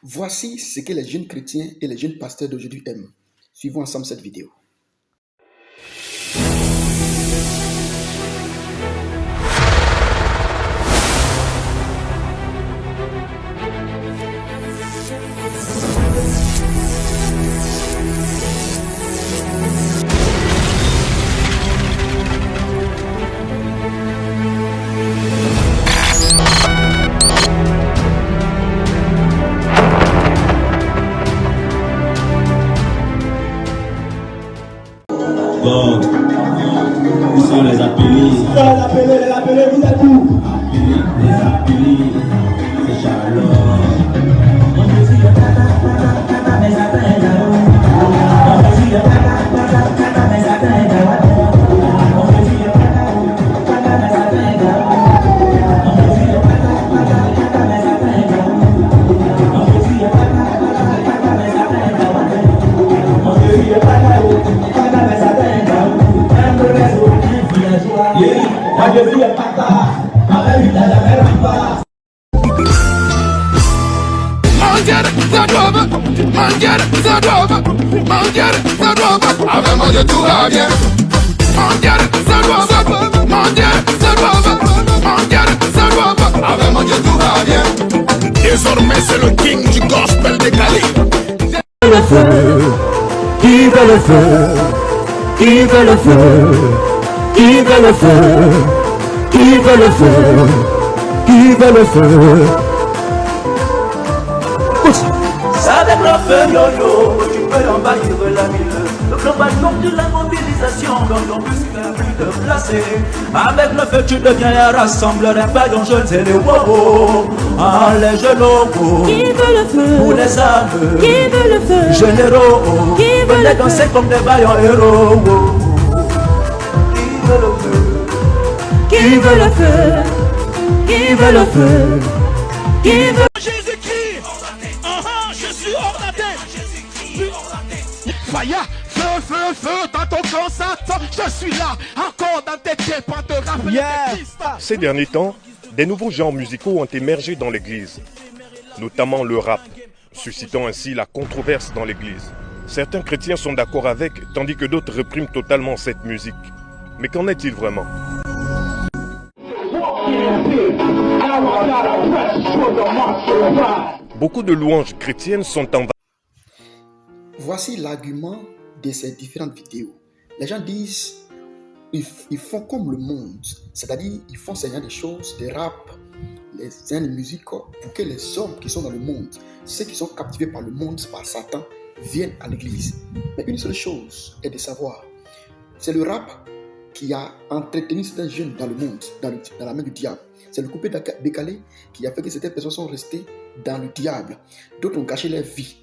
Voici ce que les jeunes chrétiens et les jeunes pasteurs d'aujourd'hui aiment. Suivons ensemble cette vidéo. Bon, où sont les appelés? Les appelés, vous êtes où? Les appelés, c'est Charlotte. Avec moi je tout va bien. Avec moi je tout va bien. Désormais c'est le king du gospel décalé. Le feu, qui veut le feu, qui veut le feu, qui veut le feu, qui veut le feu, qui veut le feu. Avec le feu yo-yo, tu peux envahir la ville. Le global donc de la mobilisation, quand on plus plus de placer. Avec le feu tu deviens un rassembleur, un ballon jaune, c'est les wobos. Les jeux locaux, qui veut le feu, pour les âmes, qui veut le feu, généraux, qui veut venez le danser feu, comme des baillons héros. Qui veut le feu, qui veut le feu, qui veut le feu, qui veut Jésus-Christ, je suis ordonné. Faya, feu, dans ton constat, je suis là, encore dans tes pieds pour te rappeler de Christ. Ces derniers temps, des nouveaux genres musicaux ont émergé dans l'Église, notamment le rap, suscitant ainsi la controverse dans l'Église. Certains chrétiens sont d'accord avec, tandis que d'autres répriment totalement cette musique. Mais qu'en est-il vraiment? Beaucoup de louanges chrétiennes sont en... Voici l'argument de ces différentes vidéos. Les gens disent ils font comme le monde, c'est-à-dire ils font seigneur des choses, des rap, les airs de musique pour que les hommes qui sont dans le monde, ceux qui sont captivés par le monde, par Satan, viennent à l'église. Mais une seule chose est de savoir, c'est le rap qui a entretenu certains jeunes dans le monde, dans la main du diable. C'est le coupé décalé qui a fait que certaines personnes sont restées dans le diable. D'autres ont gâché leur vie.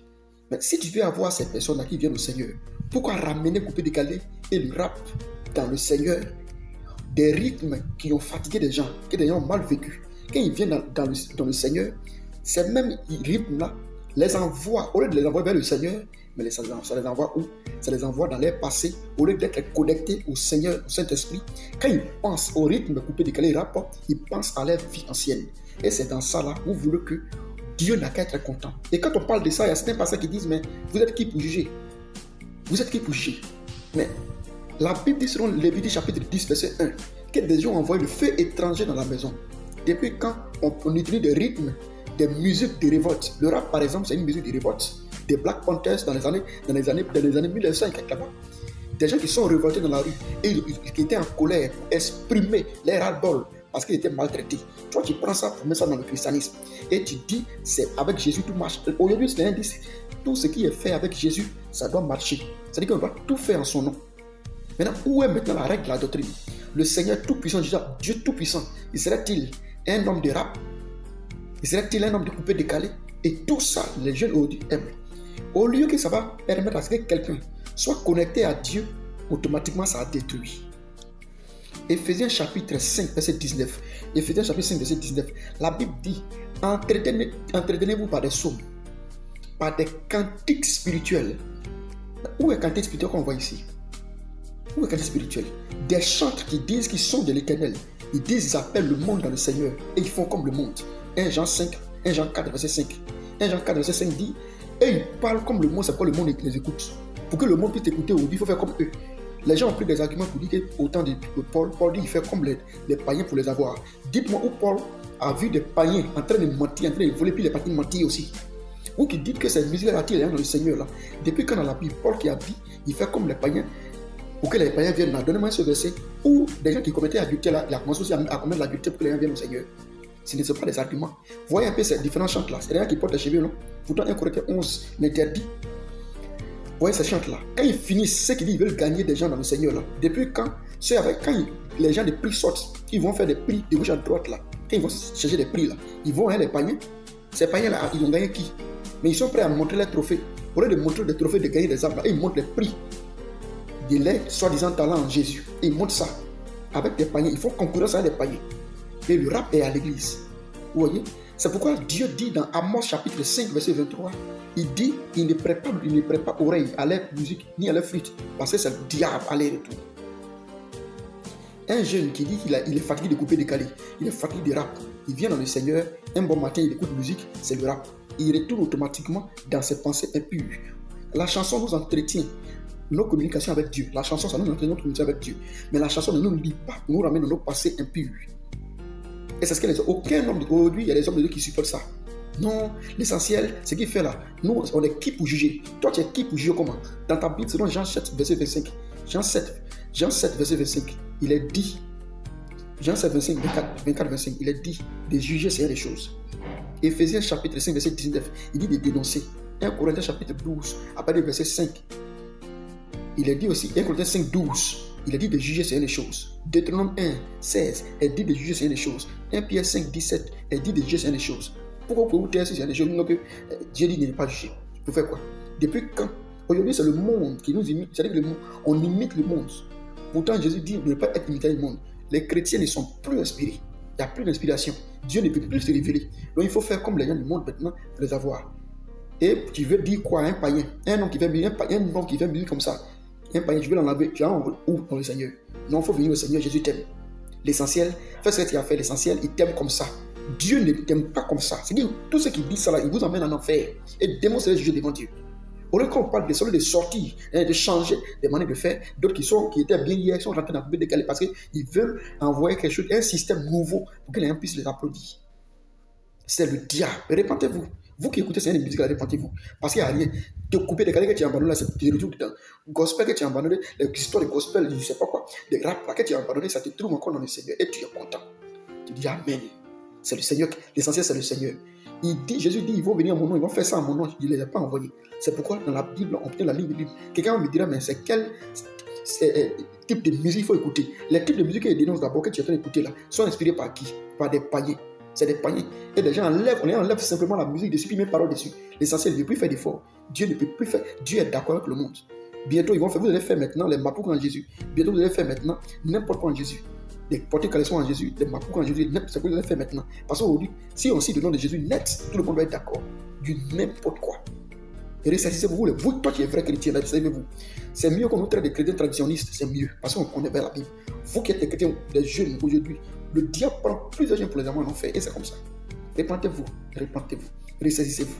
Mais si tu veux avoir ces personnes-là qui viennent au Seigneur, pourquoi ramener coupé décalé et le rap dans le Seigneur? Des rythmes qui ont fatigué des gens, que des gens ont mal vécu. Quand ils viennent dans le Seigneur, ces mêmes rythmes-là les envoient, au lieu de les envoyer vers le Seigneur, mais ça les envoie où? Ça les envoie dans leur passé, au lieu d'être connectés au Seigneur, au Saint-Esprit. Quand ils pensent au rythme coupé décalé rap, ils pensent à leur vie ancienne. Et c'est dans ça là où vous voulez que Dieu n'a qu'à être content. Et quand on parle de ça, il y a certains pasteurs qui disent, mais vous êtes qui pour juger? Vous êtes qui pour juger? Mais la Bible dit selon Lévitique chapitre 10, verset 1, que des gens ont envoyé le feu étranger dans la maison. Depuis quand on utilise des rythmes, des musiques de révolte. Le rap, par exemple, c'est une musique de révolte. Des Black Panthers dans les années 1900 là-bas. Des gens qui sont révoltés dans la rue et qui étaient en colère pour exprimer leur ras-le-bol parce qu'ils étaient maltraités. Toi, tu prends ça pour mettre ça dans le christianisme et tu dis, c'est avec Jésus tout marche. Aujourd'hui, c'est un indice. Tout ce qui est fait avec Jésus, ça doit marcher. C'est-à-dire qu'on doit tout faire en son nom. Maintenant, où est maintenant la règle de la doctrine? Le Seigneur tout-puissant, Dieu tout-puissant, il serait-il un homme de rap? Il serait-il un homme de coupé décalé? Et tout ça, les jeunes aujourd'hui aiment. Au lieu que ça va permettre à ce que quelqu'un soit connecté à Dieu, automatiquement ça a détruit. Éphésiens chapitre 5, verset 19. Éphésiens chapitre 5, verset 19. La Bible dit, entretenez-vous par des psaumes, par des cantiques spirituels. Où est cantique spirituel qu'on voit ici? Où est cantique spirituel? Des chantres qui disent qu'ils sont de l'Éternel. Ils appellent le monde dans le Seigneur et ils font comme le monde. 1 Jean 5, 1 Jean 4, verset 5. 1 Jean 4, verset 5 dit, et ils parlent comme le monde, c'est pourquoi le monde les écoute. Pour que le monde puisse t'écouter aujourd'hui, il faut faire comme eux. Les gens ont pris des arguments pour dire qu'au temps de Paul dit il fait comme les païens pour les avoir. Dites-moi où Paul a vu des païens en train de mentir, en train de voler, puis les païens mentir aussi. Ou qui dit que cette musique-là attire les gens dans le Seigneur. Là. Depuis quand dans la Bible, Paul qui a dit il fait comme les païens, pour que les païens viennent là. Donnez-moi ce verset où des gens qui commettaient l'adultère, là, il a commencé aussi à commettre l'adultère pour que les gens viennent au Seigneur. Ce ne sont pas des arguments. Voyez un peu ces différents chants-là. C'est des gens qui portent des cheveux longs. Pourtant, 1 Corinthiens 11 l'interdit. Voyez ces chants-là. Quand ils finissent, ceux qui disent qu'ils veulent gagner des gens dans le Seigneur là. Depuis quand les gens des prix sortent, ils vont faire des prix de gauche à droite là. Quand ils vont chercher des prix là, ils vont les païens. Ces païens là, ils ont gagné qui? Mais ils sont prêts à montrer les trophées. Au lieu de montrer des trophées de gagner des armes là, ils montrent les prix de leurs soi-disant talents en Jésus. Et ils montrent ça avec des païens. Il faut concurrence avec les païens. Et le rap est à l'église. Vous voyez? C'est pourquoi Dieu dit dans Amos chapitre 5 verset 23, il dit il ne prête pas oreille à leur musique ni à leur flûte parce que c'est le diable à les retour. Un jeune qui dit qu'il est fatigué de couper décalé, il est fatigué de rap, il vient dans le Seigneur, un bon matin il écoute musique, c'est le rap. Il retourne automatiquement dans ses pensées impures. La chanson nous entretient nos communications avec Dieu. La chanson, ça nous entretient notre communication avec Dieu. Mais la chanson ne nous lie pas, nous ramène dans nos passés impurs. Et c'est ce que aucun homme aujourd'hui, il y a des hommes de Dieu qui supportent ça. Non, l'essentiel, c'est qu'il fait là. Nous, on est qui pour juger? Toi, tu es qui pour juger comment? Dans ta Bible, selon Jean 7, verset 25. Jean 7, verset 25, il est dit, Jean 7, 25, 24, 25, il est dit de juger ces choses. Éphésiens chapitre 5, verset 19, il dit de dénoncer. 1 Corinthiens chapitre 12, à partir du verset 5, il est dit aussi, 1 Corinthiens 5, 12, il est dit de juger ces choses. Deutéronome 1, 16, est dit de juger ces choses. 1 Pierre 5, 17, est dit de juger ces choses. Pourquoi vous pouvez vous taire sur ces choses? Que Dieu dit de ne pas juger. Vous faites quoi? Depuis quand? Aujourd'hui, c'est le monde qui nous imite. C'est-à-dire que on imite le monde. Pourtant, Jésus dit de ne pas être imité du monde. Les chrétiens ne sont plus inspirés. Il n'y a plus d'inspiration. Dieu ne peut plus se révéler. Donc, il faut faire comme les gens du monde maintenant pour les avoir. Et tu veux dire quoi à un païen? Un homme qui fait musique comme ça. Un païen, tu veux l'enlever, tu as où dans le Seigneur? Non, il faut venir au Seigneur, Jésus t'aime. L'essentiel, fais ce que tu as fait, l'essentiel, il t'aime comme ça. Dieu ne t'aime pas comme ça. C'est-à-dire, tous ceux qui disent ça là, ils vous emmènent en enfer. Et démontrent les juger devant Dieu. Au lieu qu'on parle de sortir, de changer des manières de faire, d'autres qui étaient bien hier, sont rentrés dans le décalé parce qu'ils veulent envoyer quelque chose, un système nouveau pour que les gens puissent les applaudir. C'est le diable. Répentez-vous. Vous qui écoutez ces musiques, répentez-vous. Parce qu'il n'y a rien. Te couper des calés que tu as abandonné, c'est te retrouve dedans. Gospel que tu as abandonné, l'histoire de gospel, je ne sais pas quoi, des rap que tu as abandonné, ça te trouve encore dans le Seigneur et tu es content. Tu dis Amen. C'est le Seigneur. L'essentiel, c'est le Seigneur. Jésus dit, ils vont venir à mon nom, ils vont faire ça à mon nom. Je ne les ai pas envoyés. C'est pourquoi dans la Bible, on prend la ligne de Bible. Quelqu'un me dira, mais c'est quel type de musique il faut écouter? Les types de musique qu'ils dénoncent d'abord, que tu es en train d'écouter là, sont inspirés par qui? Par des païens. C'est des païens. Et les gens enlèvent simplement la musique dessus, puis mettent parole dessus. L'essentiel, il ne peut plus faire d'efforts. Dieu ne peut plus faire. Dieu est d'accord avec le monde. Bientôt, vous allez faire maintenant les mapouks en Jésus. Bientôt, vous allez faire maintenant n'importe quoi en Jésus. Des porter caleçons en Jésus, des mapouks en Jésus, c'est ce que vous allez faire maintenant. Parce qu'aujourd'hui, si on cite le nom de Jésus net, tout le monde va être d'accord. Du n'importe quoi. Et ressaisissez-vous, toi qui êtes vrai chrétien, ressaisissez-vous. C'est mieux qu'on nous traite des chrétiens traditionnistes, c'est mieux, parce qu'on connaît bien la Bible. Vous qui êtes des chrétiens, des jeunes aujourd'hui, le diable prend plusieurs jeunes pour les avoir en enfer, et c'est comme ça. Répentez-vous, ressaisissez-vous.